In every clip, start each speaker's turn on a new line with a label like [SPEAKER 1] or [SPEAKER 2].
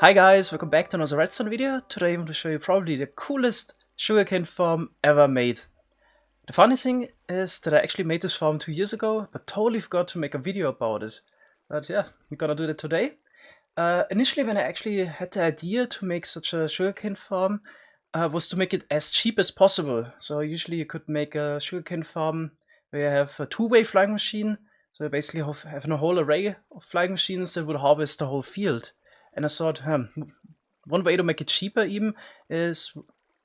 [SPEAKER 1] Hi guys, welcome back to another redstone video. Today I'm going to show you probably the coolest sugarcane farm ever made. The funny thing is that I actually made this farm 2 years ago, but totally forgot to make a video about it. But yeah, we're gonna do that today. Initially when I actually had the idea to make such a sugarcane farm, was to make it as cheap as possible. So usually you could make a sugarcane farm where you have a two-way flying machine. So you basically have a whole array of flying machines that would harvest the whole field. And I thought, one way to make it cheaper even is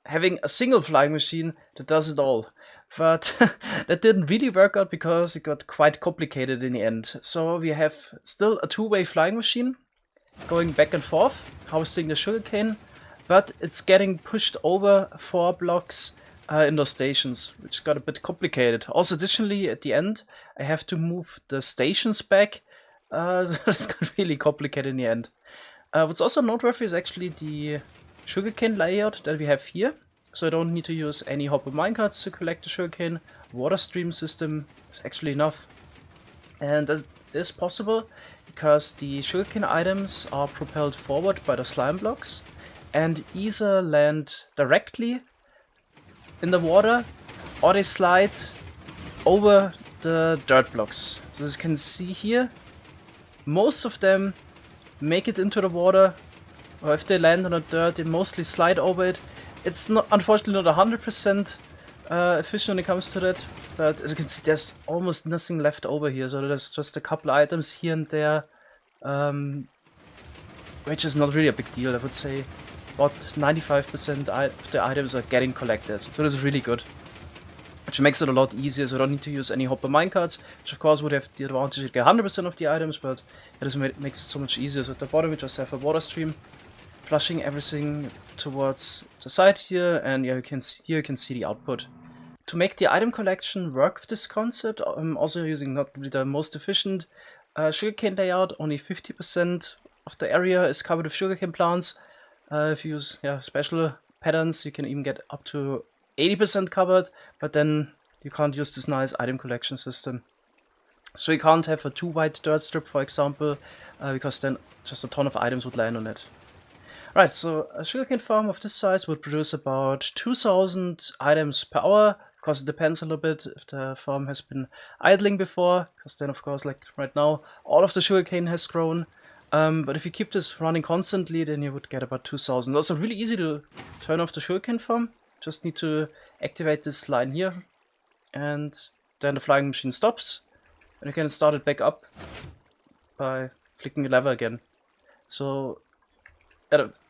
[SPEAKER 1] having a single flying machine that does it all. But that didn't really work out because it got quite complicated in the end. So we have still a two-way flying machine going back and forth, harvesting the sugarcane, but it's getting pushed over 4 blocks in those stations, which got a bit complicated. Also, additionally, at the end, I have to move the stations back, so it's got really complicated in the end. What's also noteworthy is actually the sugarcane layout that we have here. So I don't need to use any hopper minecarts to collect the sugarcane. Water stream system is actually enough. And that is possible because the sugarcane items are propelled forward by the slime blocks and either land directly in the water or they slide over the dirt blocks. So as you can see here, most of them make it into the water, or if they land on the dirt, they mostly slide over it. It's not, unfortunately, not 100% efficient when it comes to that, but as you can see, there's almost nothing left over here. So there's just a couple items here and there, which is not really a big deal. I would say about 95% of the items are getting collected, so this is really good. Which makes it a lot easier, so I don't need to use any hopper minecarts, which of course would have the advantage to get 100% of the items, but it makes it so much easier. So at the bottom we just have a water stream, flushing everything towards the side here, and yeah, you can see the output. To make the item collection work with this concept, I'm also using not really the most efficient sugarcane layout. Only 50% of the area is covered with sugarcane plants. If you use special patterns, you can even get up to 80% covered, but then you can't use this nice item collection system. So you can't have a 2 wide dirt strip, for example, because then just a ton of items would land on it. Right, so a sugarcane farm of this size would produce about 2000 items per hour. Of course, it depends a little bit if the farm has been idling before, because then of course, like right now, all of the sugarcane has grown. But if you keep this running constantly, then you would get about 2000. Also really easy to turn off the sugarcane farm. Just need to activate this line here, and then the flying machine stops, and you can start it back up by flicking the lever again. So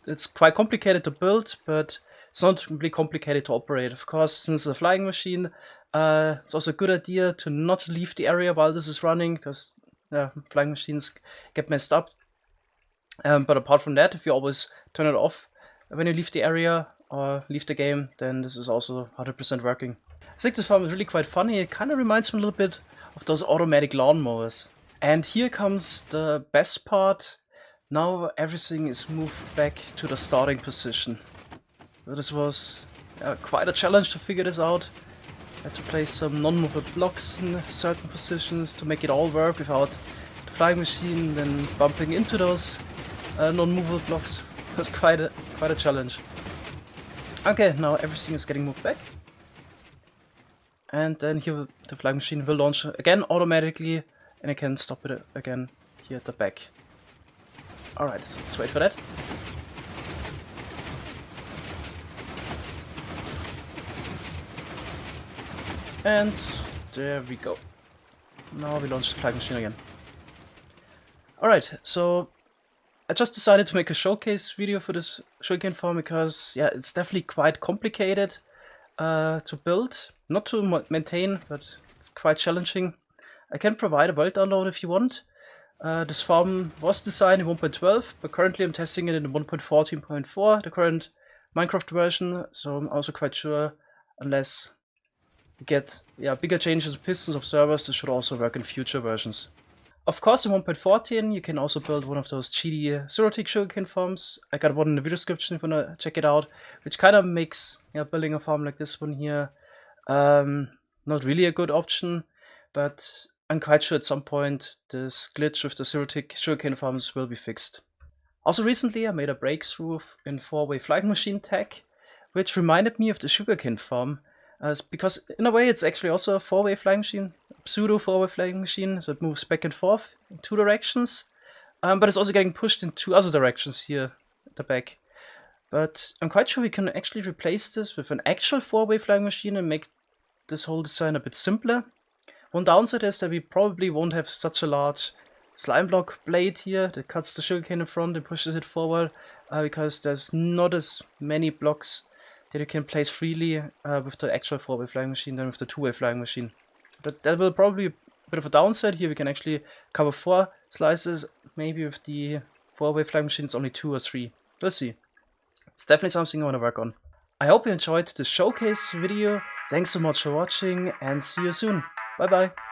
[SPEAKER 1] it's quite complicated to build, but it's not really complicated to operate. Of course, since it's a flying machine, it's also a good idea to not leave the area while this is running, because flying machines get messed up. But apart from that, if you always turn it off when you leave the area or leave the game, then this is also 100% working. I think this farm is really quite funny. It kind of reminds me a little bit of those automatic lawnmowers. And here comes the best part. Now everything is moved back to the starting position. So this was quite a challenge to figure this out. I had to place some non-movable blocks in certain positions to make it all work without the flying machine then bumping into those non-movable blocks. It was quite a challenge. Okay, now everything is getting moved back. And then here the flying machine will launch again automatically, and I can stop it again here at the back. Alright, so let's wait for that. And there we go. Now we launch the flying machine again. Alright, so I just decided to make a showcase video for this sugarcane farm because it's definitely quite complicated to build. Not to maintain, but it's quite challenging. I can provide a world download if you want. This farm was designed in 1.12, but currently I'm testing it in 1.14.4, the current Minecraft version, so I'm also quite sure, unless we get bigger changes to pistons of servers, this should also work in future versions. Of course, in 1.14 you can also build one of those cheaty zero-tick sugarcane farms. I got one in the video description if you wanna check it out, which kind of makes building a farm like this one here not really a good option, but I'm quite sure at some point this glitch with the zero-tick sugarcane farms will be fixed. Also recently I made a breakthrough in 4-way flying machine tech, which reminded me of the sugarcane farm, because in a way it's actually also a 4-way flying machine, pseudo 4-way flying machine, so it moves back and forth in 2 directions, but it's also getting pushed in 2 other directions here at the back. But I'm quite sure we can actually replace this with an actual 4-way flying machine and make this whole design a bit simpler. One downside is that we probably won't have such a large slime block blade here that cuts the sugarcane in front and pushes it forward, because there's not as many blocks that you can place freely with the actual 4-way flying machine than with the 2-way flying machine. That will probably be a bit of a downside here. We can actually cover 4 slices, maybe with the 4-way flying machine it's only 2 or 3. We'll see. It's definitely something I want to work on. I hope you enjoyed this showcase video. Thanks so much for watching and see you soon. Bye bye.